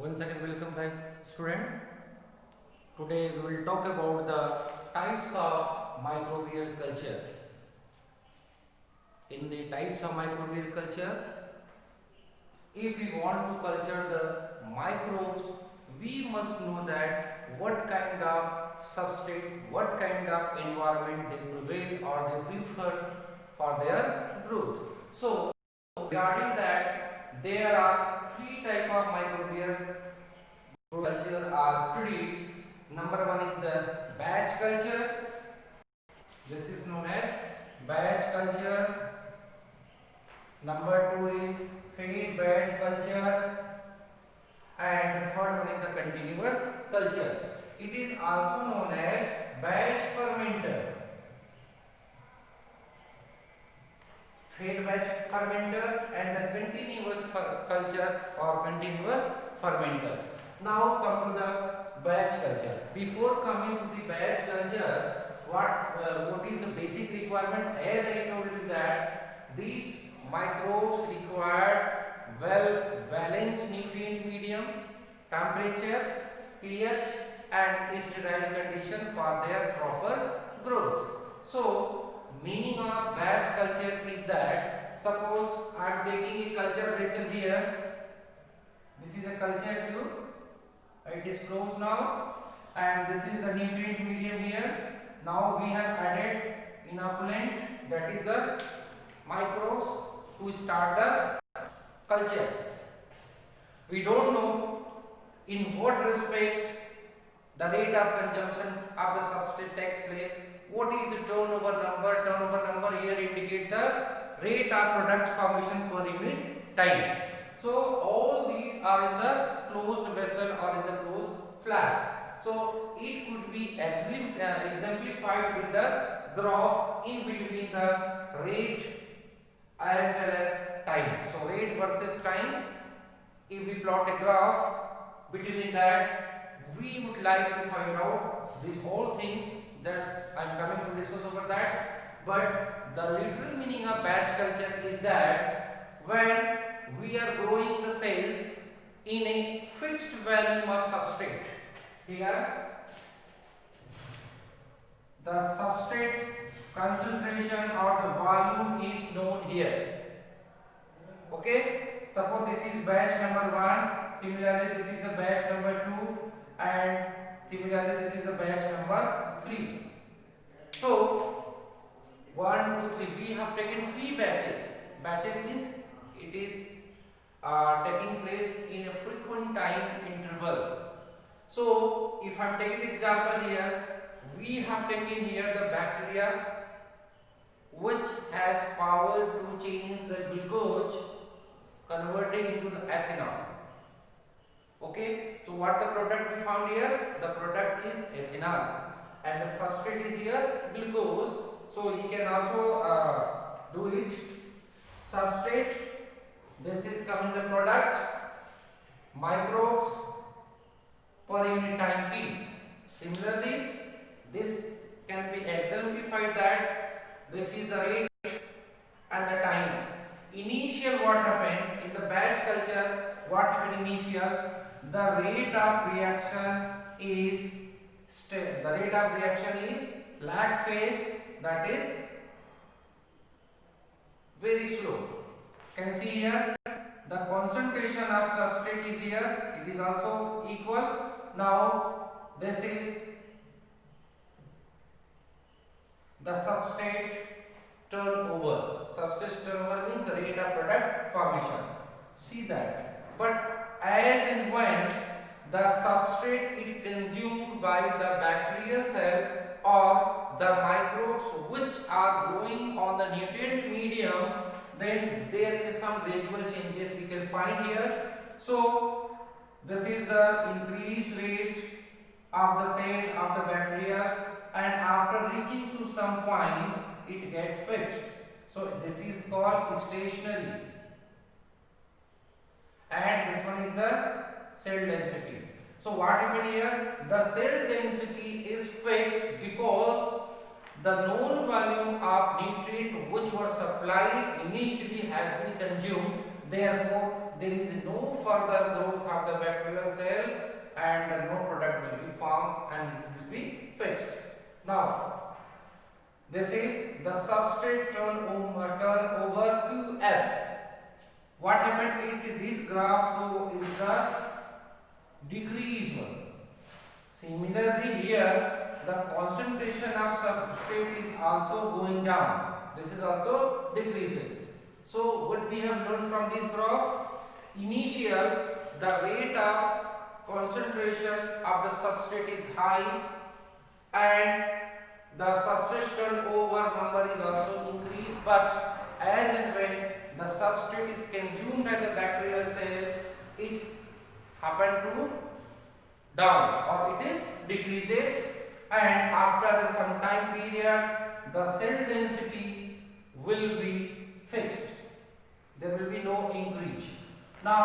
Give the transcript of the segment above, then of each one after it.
Once again, welcome back, student. Today we will talk about the types of microbial culture. In the types of microbial culture, if we want to culture the microbes, we must know that what kind of substrate, what kind of environment they prevail or they prefer for their growth. So, regarding that, there are three types of microbial culture are studied. Number one is the batch culture. This is known as batch culture. Number two is fed bed culture, and the third one is the continuous culture. It is also known as batch fermenter. Fed batch fermenter and the continuous culture or continuous fermenter. Now come to the batch culture. Before coming to the batch culture, what is the basic requirement? As I told you that these microbes require balanced nutrient medium, temperature, pH and sterile condition for their proper growth. So meaning of batch culture is that suppose I am taking a culture vessel here. This is a culture tube. It is closed now, and this is the nutrient medium here. Now we have added inoculant, that is the microbes, to start the culture. We don't know in what respect the rate of consumption of the substrate takes place. What is the turnover number? Turnover number here indicate the rate of product formation per unit time. So all these are in the closed vessel or in the closed flask. So it could be exemplified with the graph in between the rate as well as time. So rate versus time. If we plot a graph between that, we would like to find out these all things. That I am coming to discuss over that. But the literal meaning of batch culture is that when we are growing the cells in a fixed volume of substrate. Here the substrate concentration or the volume is known here. Okay, suppose this is batch number 1, similarly this is the batch number 2, and similarly this is the batch number 3. So 1, 2, 3, we have taken 3 batches. Batches means it is taking place in a frequent time interval. So if I am taking example here, we have taken here the bacteria which has power to change the glucose converting into the ethanol. Okay, so what the product we found here? The product is ethanol and the substrate is here glucose. So you can also do it. Substrate, this is coming the product, microbes per unit time t. Similarly, this can be exemplified that this is the rate and the time. Initial what happened in the batch culture, what happened initial, the rate of reaction is lag phase, that is very slow. Can see here the concentration of substrate is here, it is also equal. Now this is the substrate turnover. Substrate turnover means the rate of product formation. See that. But as and when the substrate is consumed by the bacterial cell or the microbes which are growing on the nutrient medium, then there is some gradual changes we can find here. So this is the increased rate of the cell of the bacteria, and after reaching to some point it gets fixed. So this is called stationary, and this one is the cell density. So what happened here? The cell density is fixed because the known volume of nutrient which were supplied initially has been consumed. Therefore there is no further growth of the bacterial cell and no product will be formed and it will be fixed. Now this is the substrate turnover QS. What happened in this graph? So is the decrease one. Similarly here the concentration of substrate is also going down. This is also decreases. So what we have learned from this graph, initial the rate of concentration of the substrate is high and the substrate turnover number is also increased, but as and when the substrate is consumed by the bacterial cell, it happen to down or it is decreases, and after some time period the cell density will be fixed. There will be no increase. Now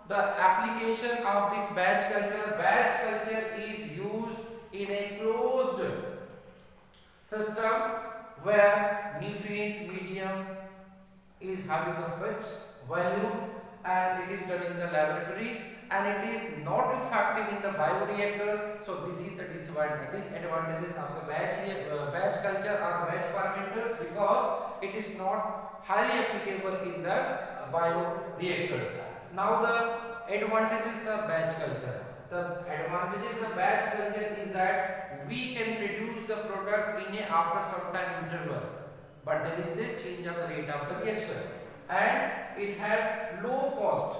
the application of this batch culture is used in a closed system where nutrient medium is having a fixed value and it is done in the laboratory and it is not effective in the bioreactor. So this is the disadvantages of the batch culture or batch fermenters, because it is not highly applicable in the bioreactors. Now the advantages of batch culture. The advantages of batch culture is that we can produce the product in a after some time interval, but there is a change of the rate of the reaction and it has low cost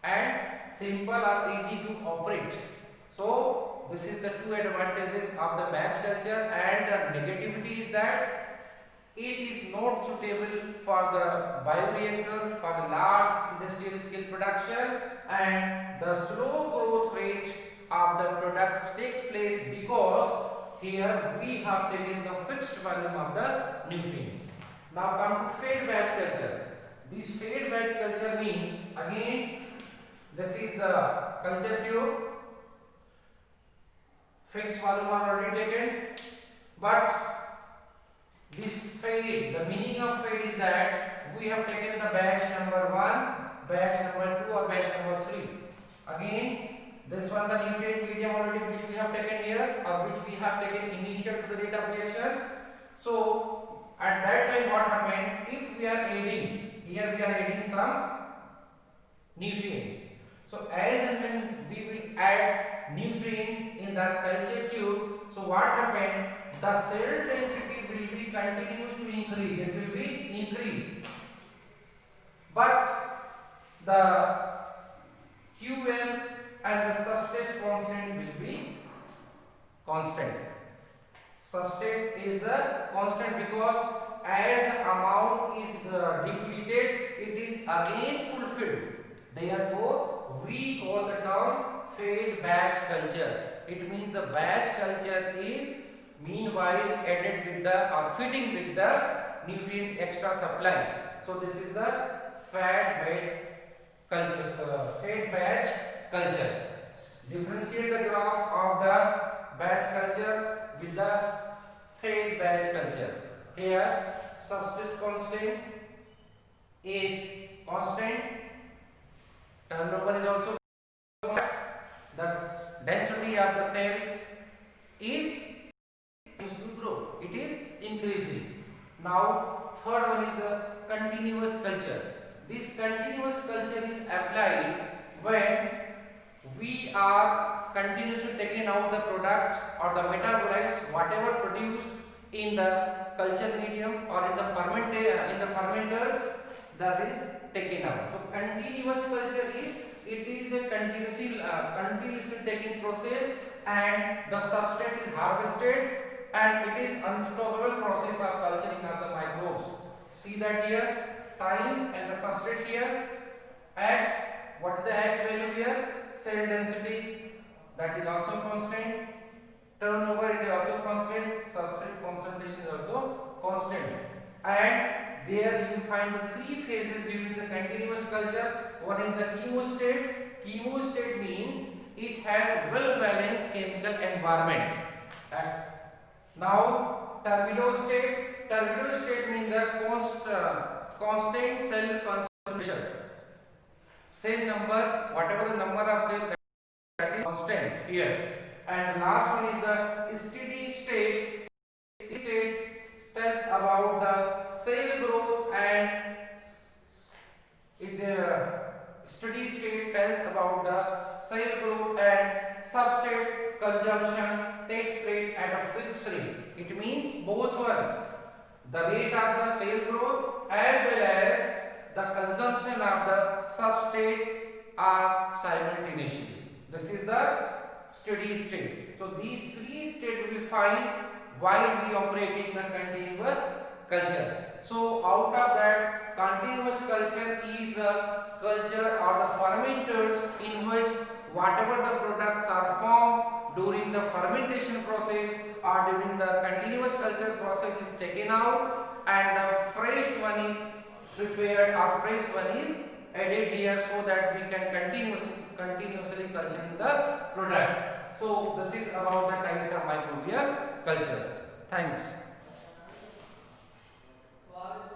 and simple or easy to operate. So this is the two advantages of the batch culture, and the negativity is that it is not suitable for the bioreactor for the large industrial scale production, and the slow growth rate of the product takes place because here we have taken the fixed volume of the nutrients. Now come to fed batch culture. This fed batch culture means, again this is the culture tube, fixed volume are already taken, but this fade, the meaning of fade is that we have taken the batch number 1, batch number 2 or batch number 3. Again this one the nutrient medium already which we have taken here or which we have taken initial to the rate of reaction. So at that time what happened, if we are adding, here we are adding some nutrients. So as and when we will add nutrients in the culture tube, so what happened, the cell density will be continuous to increase, it will be increase, but the QS and the substrate constant will be constant. Substrate is the constant because as the amount is depleted, it is again fulfilled. Therefore, we call the term fed batch culture. It means the batch culture is meanwhile added with the or fitting with the nutrient extra supply. So this is the fed batch culture. Differentiate the graph of the batch culture with the fed batch culture. Here substrate constant is constant, turnover is also constant, the density of the cells is to grow, it is increasing. Now third one is the continuous culture. This continuous culture is applied when we are continuously taking out the product or the metabolites whatever produced in the culture medium or in the fermenters, that is taken out. So continuous culture is, it is a continuously taking process and the substrate is harvested and it is unstoppable process of culturing of the microbes. See that here, time and the substrate here, x, what is the x value here? Cell density, that is also constant, turnover it is also constant, substrate concentration is also constant, and there you find the three phases during the continuous culture. One is the chemostat. Chemostat means it has well balanced chemical environment. Now turbidostat means the constant cell concentration. cell number, whatever the number of cell, that is constant here. And last one is the steady state. State tells about the cell growth, and steady state tells about the cell growth, and substrate consumption takes place at a fixed rate. It means both one, the rate of the cell growth as well as the consumption of the substrate are simultaneously. This is the steady state. So these three states will find while we operate in the continuous culture. So out of that, continuous culture is a culture or the fermenters in which whatever the products are formed during the fermentation process or during the continuous culture process is taken out, and the fresh one is prepared or fresh one is added here, so that we can continuously culturing the products. So this is about the types of microbial culture. Thanks.